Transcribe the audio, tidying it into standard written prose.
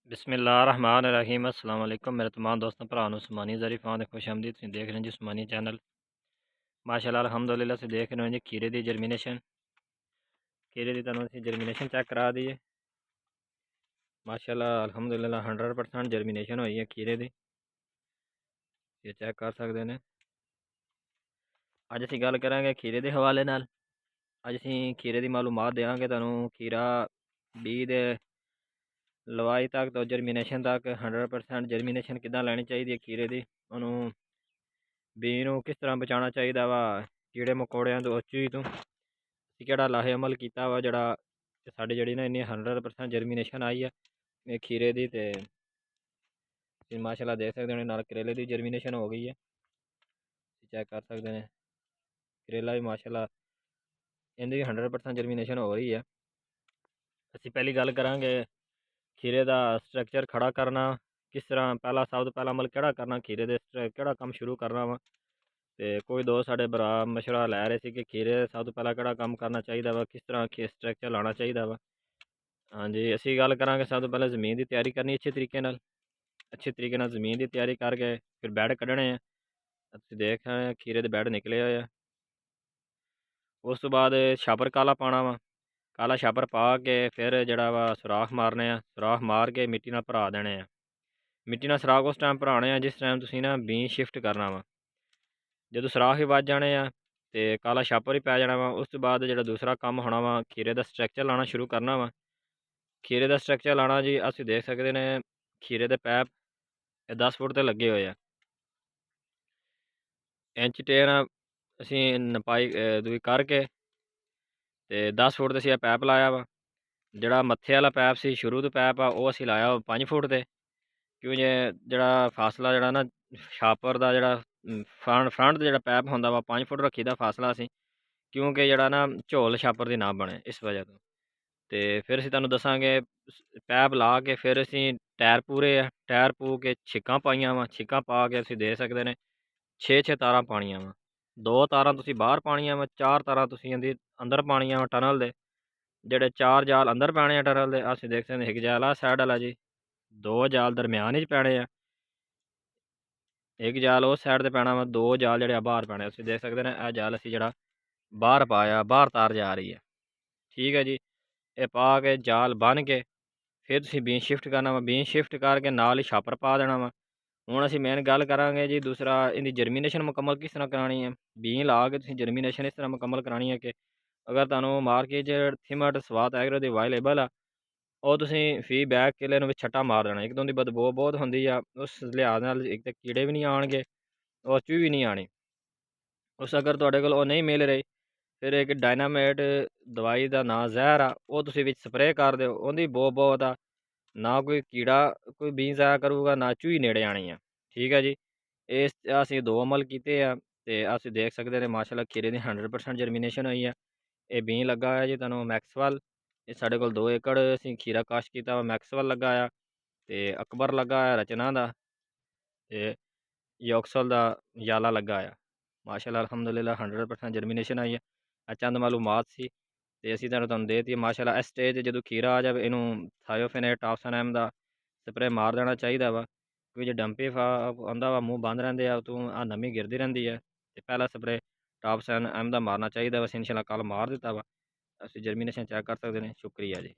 बिस्मिल्लाहिर्रहमानिर्रहीम अस्सलाम वालेकुम मेरे तमाम दोस्तों भरा उस्मानी ज़रीफ़ आन खुश आमदीद तुसीं देख रहे हैं जी उस्मानी चैनल माशाल्लाह अल्हम्दुलिल्लाह से देख रहे हैं जी खीरे दी जर्मीनेशन खीरे दी तुहानूं असीं जर्मीनेशन चेक करा दी है माशाल्लाह अल्हम्दुलिल्लाह 100% जर्मीनेशन हुई है खीरे दी ये चेक कर सकते हैं। अज असीं गल करांगे खीरे दे हवाले नाल अज असीं खीरे दी मालूमात देंगे तुहानूं खीरा बीज दे लवाई तक तो जर्मीनेशन तक 100% जर्मीनेशन किद्दां लैनी चाहिए खीरे दी ਉਹਨੂੰ ਬੀ ਨੂੰ ਕਿਸ ਤਰ੍ਹਾਂ ਬਚਾਉਣਾ ਚਾਹੀਦਾ ਵਾ ਕੀੜੇ ਮਕੌੜਿਆਂ ਤੋਂ ਚੂਈ ਤੋਂ ਅਸੀਂ ਕਿਹੜਾ ਲਾਹੇ ਅਮਲ ਕੀਤਾ ਵਾ ਜਿਹੜਾ ਸਾਡੀ ਜਿਹੜੀ ਨਾ ਇੰਨੀ 100% ਜਰਮੀਨੇਸ਼ਨ ਆਈ ਆ ਇਹ ਖੀਰੇ ਦੀ ਤੇ ਤੁਸੀਂ ਮਾਸ਼ਾਅੱਲਾ ਦੇਖ ਸਕਦੇ ਹੋ ਨਾਲ ਕਰੇਲੇ ਦੀ ਜਰਮੀਨੇਸ਼ਨ ਹੋ ਗਈ ਹੈ ਤੁਸੀਂ ਚੈੱਕ ਕਰ ਸਕਦੇ ਨੇ ਕਰੇਲਾ ਵੀ ਮਾਸ਼ਾਅੱਲਾ ਇਹਦੀ ਵੀ 100% ਜਰਮੀਨੇਸ਼ਨ ਹੋ ਰਹੀ ਹੈ। ਅਸੀਂ ਪਹਿਲੀ ਗੱਲ ਕਰਾਂਗੇ ਖੀਰੇ ਦਾ ਸਟਰਕਚਰ ਖੜਾ ਕਰਨਾ ਕਿਸ ਤਰ੍ਹਾਂ ਪਹਿਲਾਂ ਸਭ ਤੋਂ ਪਹਿਲਾਂ ਅਮਲ ਕਿਹੜਾ ਕਰਨਾ ਖੀਰੇ ਦੇ ਕਿਹੜਾ ਕੰਮ ਸ਼ੁਰੂ ਕਰਨਾ ਵਾ ਤੇ ਕੋਈ ਦੋ ਸਾਡੇ ਭਰਾ ਮਸ਼ਵਰਾ ਲੈ ਰਹੇ ਸੀ ਕਿ ਖੀਰੇ ਸਭ ਤੋਂ ਪਹਿਲਾਂ ਕਿਹੜਾ ਕੰਮ ਕਰਨਾ ਚਾਹੀਦਾ ਵਾ ਕਿਸ ਤਰ੍ਹਾਂ ਸਟਰਕਚਰ ਲਾਉਣਾ ਚਾਹੀਦਾ ਵਾ। ਹਾਂਜੀ ਅਸੀਂ ਗੱਲ ਕਰਾਂਗੇ ਸਭ ਤੋਂ ਪਹਿਲਾਂ ਜ਼ਮੀਨ ਦੀ ਤਿਆਰੀ ਕਰਨੀ ਅੱਛੇ ਤਰੀਕੇ ਨਾਲ ਜ਼ਮੀਨ ਦੀ ਤਿਆਰੀ ਕਰਕੇ ਫਿਰ ਬੈਡ ਕੱਢਣੇ ਆ ਤੁਸੀਂ ਦੇਖ ਰਹੇ ਖੀਰੇ ਦੇ ਬੈਡ ਨਿਕਲੇ ਹੋਏ ਆ। ਉਸ ਤੋਂ ਬਾਅਦ ਛਾਪਰ ਕਾਲਾ ਪਾਉਣਾ ਵਾ ਕਾਲਾ ਛਾਪਰ ਪਾ ਕੇ ਫਿਰ ਜਿਹੜਾ ਵਾ ਸੁਰਾਖ ਮਾਰਨੇ ਆ ਸੁਰਾਖ ਮਾਰ ਕੇ ਮਿੱਟੀ ਨਾਲ ਭਰਾ ਦੇਣੇ ਆ ਮਿੱਟੀ ਨਾਲ ਸੁਰਾਖ ਉਸ ਟਾਈਮ ਭਰਾਉਣੇ ਆ ਜਿਸ ਟਾਈਮ ਤੁਸੀਂ ਨਾ ਬੀਂ ਸ਼ਿਫਟ ਕਰਨਾ ਵਾ ਜਦੋਂ ਸੁਰਾਖ ਹੀ ਵੱਜ ਜਾਣੇ ਆ ਤੇ ਕਾਲਾ ਛਾਪਰ ਹੀ ਪੈ ਜਾਣਾ ਵਾ। ਉਸ ਤੋਂ ਬਾਅਦ ਜਿਹੜਾ ਦੂਸਰਾ ਕੰਮ ਹੋਣਾ ਵਾ ਖੀਰੇ ਦਾ ਸਟਰਕਚਰ ਲਾਉਣਾ ਸ਼ੁਰੂ ਕਰਨਾ ਵਾ ਖੀਰੇ ਦਾ ਸਟਰਕਚਰ ਲਾਉਣਾ ਜੀ ਅਸੀਂ ਦੇਖ ਸਕਦੇ ਨੇ ਖੀਰੇ ਦੇ ਪੈਪ ਇਹ 10 ਫੁੱਟ ਤੇ ਲੱਗੇ ਹੋਏ ਆ ਇੰਚ ਟੇਨ ਅਸੀਂ ਨਪਾਈ ਦੂਈ ਕਰਕੇ ਤੇ 10 ਫੁੱਟ ਤੇ ਅਸੀਂ ਇਹ ਪੈਪ ਲਾਇਆ ਵਾ ਜਿਹੜਾ ਮੱਥੇ ਵਾਲਾ ਪੈਪ ਸੀ ਸ਼ੁਰੂ ਤੋਂ ਪੈਪ ਆ ਉਹ ਅਸੀਂ ਲਾਇਆ 5 ਫੁੱਟ ਤੇ ਕਿਉਂ ਜੇ ਜਿਹੜਾ ਫਾਸਲਾ ਜਿਹੜਾ ਨਾ ਛਾਪਰ ਦਾ ਜਿਹੜਾ ਫਰੰਟ ਦਾ ਜਿਹੜਾ ਪੈਪ ਹੁੰਦਾ ਵਾ 5 ਫੁੱਟ ਰੱਖੀ ਦਾ ਫਾਸਲਾ ਸੀ ਕਿਉਂਕਿ ਜਿਹੜਾ ਨਾ ਝੋਲ ਛਾਪਰ ਦੀ ਨਾ ਬਣੇ ਇਸ ਵਜ੍ਹਾ ਤੋਂ ਤੇ ਫਿਰ ਅਸੀਂ ਤੁਹਾਨੂੰ ਦੱਸਾਂਗੇ ਪੈਪ ਲਾ ਕੇ ਫਿਰ ਅਸੀਂ ਟਾਇਰ ਪੂ ਕੇ ਛਿੱਕਾਂ ਪਾਈਆਂ ਵਾ ਛਿੱਕਾਂ ਪਾ ਕੇ ਅਸੀਂ ਦੇ ਸਕਦੇ ਨੇ 6 ਤਾਰਾਂ ਪਾਣੀਆਂ ਵਾ 2 ਤਾਰਾਂ ਤੁਸੀਂ ਬਾਹਰ ਪਾਣੀਆਂ ਵਾ 4 ਤਾਰਾਂ ਤੁਸੀਂ ਇਹਦੀ ਅੰਦਰ ਪਾਣੀਆਂ ਵਾ ਟਨਲ ਦੇ ਜਿਹੜੇ 4 ਜਾਲ ਅੰਦਰ ਪੈਣੇ ਆ ਟਨਲ ਦੇ ਅਸੀਂ ਦੇਖ ਸਕਦੇ ਇੱਕ ਜਾਲ ਆ ਸਾਈਡ ਵਾਲਾ ਜੀ 2 ਜਾਲ ਦਰਮਿਆਨ ਵਿੱਚ ਪੈਣੇ ਆ ਇੱਕ ਜਾਲ ਉਸ ਸਾਈਡ ਤੇ ਪੈਣਾ ਵਾ 2 ਜਾਲ ਜਿਹੜੇ ਆ ਬਾਹਰ ਪੈਣੇ ਅਸੀਂ ਦੇਖ ਸਕਦੇ ਨੇ ਇਹ ਜਾਲ ਅਸੀਂ ਜਿਹੜਾ ਬਾਹਰ ਪਾਇਆ ਬਾਹਰ ਤਾਰ ਜਾ ਰਹੀ ਹੈ ਠੀਕ ਹੈ ਜੀ। ਇਹ ਪਾ ਕੇ ਜਾਲ ਬੰਨ ਕੇ ਫਿਰ ਤੁਸੀਂ ਬੀਨ ਸ਼ਿਫਟ ਕਰਨਾ ਵਾ ਬੀਨ ਸ਼ਿਫਟ ਕਰਕੇ ਨਾਲ ਹੀ ਛਾਪਰ ਪਾ ਦੇਣਾ ਵਾ। ਹੁਣ ਅਸੀਂ ਮੇਨ ਗੱਲ ਕਰਾਂਗੇ ਜੀ ਦੂਸਰਾ ਇਹਦੀ ਜਰਮੀਨੇਸ਼ਨ ਮੁਕੰਮਲ ਕਿਸ ਤਰ੍ਹਾਂ ਕਰਾਉਣੀ ਹੈ ਬੀਨ ਲਾ ਕੇ ਤੁਸੀਂ ਜਰਮੀਨੇਸ਼ਨ ਇਸ ਤਰ੍ਹਾਂ ਮੁਕੰਮਲ ਕਰਾਉਣੀ ਹੈ ਕਿ ਅਗਰ ਤੁਹਾਨੂੰ ਮਾਰਕੀਟ 'ਚ ਥਿਮਟ ਸਵਾਤ ਐਗਰੋ ਦੀ ਅਵੇਲੇਬਲ ਆ ਉਹ ਤੁਸੀਂ ਫੀ ਬੈਗ ਕਿਲੇ ਨੂੰ ਵੀ ਛੱਟਾ ਮਾਰ ਦੇਣਾ ਇੱਕ ਦੋ ਦੀ ਬਦਬੂ ਬਹੁਤ ਹੁੰਦੀ ਆ ਉਸ ਲਿਹਾਜ਼ ਨਾਲ ਇੱਕ ਤਾਂ ਕੀੜੇ ਵੀ ਨਹੀਂ ਆਉਣਗੇ ਉਹ ਚੂਹੀ ਵੀ ਨਹੀਂ ਆਉਣੀ ਉਸ ਅਗਰ ਤੁਹਾਡੇ ਕੋਲ ਉਹ ਨਹੀਂ ਮਿਲ ਰਹੀ ਫਿਰ ਇੱਕ ਡਾਇਨਾਮੇਟ ਦਵਾਈ ਦਾ ਨਾਂ ਜ਼ਹਿਰ ਆ ਉਹ ਤੁਸੀਂ ਵਿੱਚ ਸਪਰੇਅ ਕਰ ਦਿਓ ਉਹਦੀ ਬਹੁਤ ਆ ਨਾ ਕੋਈ ਕੀੜਾ ਕੋਈ ਬੀਜ ਆਇਆ ਕਰੂਗਾ ਨਾ ਚੂਹੀ ਨੇੜੇ ਆਣੀ ਆ ਠੀਕ ਹੈ ਜੀ। ਇਸ ਅਸੀਂ 2 ਅਮਲ ਕੀਤੇ ਆ ਤੇ ਅਸੀਂ ਦੇਖ ਸਕਦੇ ਨੇ ਮਾਸ਼ਾਅੱਲਾ ਖੀਰੇ ਦੀ 100% ਜਰਮੀਨੇਸ਼ਨ ਹੋਈ ਆ। ਇਹ ਬੀਂ ਲੱਗਾ ਹੋਇਆ ਜੀ ਤੁਹਾਨੂੰ ਮੈਕਸਵਲ ਇਹ ਸਾਡੇ ਕੋਲ 2 ਏਕੜ ਅਸੀਂ ਖੀਰਾ ਕਾਸ਼ ਕੀਤਾ ਵਾ ਮੈਕਸਵਲ ਲੱਗਾ ਆ ਤੇ ਅਕਬਰ ਲੱਗਾ ਆ ਰਚਨਾ ਦਾ ਤੇ ਯੋਕਸਲ ਦਾ ਯਾਲਾ ਲੱਗਾ ਆ ਮਾਸ਼ਾਅੱਲਾ ਅਲਹਮਦੁਲਿਲਾ 100% ਜਰਮੀਨੇਸ਼ਨ ਆਈ ਹੈ। ਚੰਦ ਮਾਲੂਮਾਤ ਸੀ ਤੇ ਅਸੀਂ ਤੁਹਾਨੂੰ ਦੇ ਦਿੱਤੀ ਮਾਸ਼ਾਅੱਲਾ ਇਸ ਸਟੇਜ ਜਦੋਂ ਖੀਰਾ ਆ ਜਾਵੇ ਇਹਨੂੰ ਥਾਇਓਫੇਨੇਟ ਟਾਫਸਨਐਮ ਦਾ ਸਪਰੇਅ ਮਾਰ ਦੇਣਾ ਚਾਹੀਦਾ ਵਾ ਕਿਉਂਕਿ ਜੇ ਡੰਪੀ ਆਉਂਦਾ ਵਾ ਮੂੰਹ ਬੰਦ ਰਹਿੰਦੇ ਆ ਉਤੋਂ ਆ ਨਮੀ ਗਿਰਦੀ ਰਹਿੰਦੀ ਹੈ ਤੇ ਪਹਿਲਾ ਸਪਰੇਅ ਟਾਫਸਨਐਮ ਦਾ ਮਾਰਨਾ ਚਾਹੀਦਾ ਵਾ ਅਸੀਂ ਇਨਸ਼ਾਅੱਲਾ ਕੱਲ੍ਹ ਮਾਰ ਦਿੱਤਾ ਵਾ ਅਸੀਂ ਜਰਮੀਨੇਸ਼ਨ ਚੈੱਕ ਕਰ ਸਕਦੇ ਨੇ ਸ਼ੁਕਰੀਆ ਜੀ।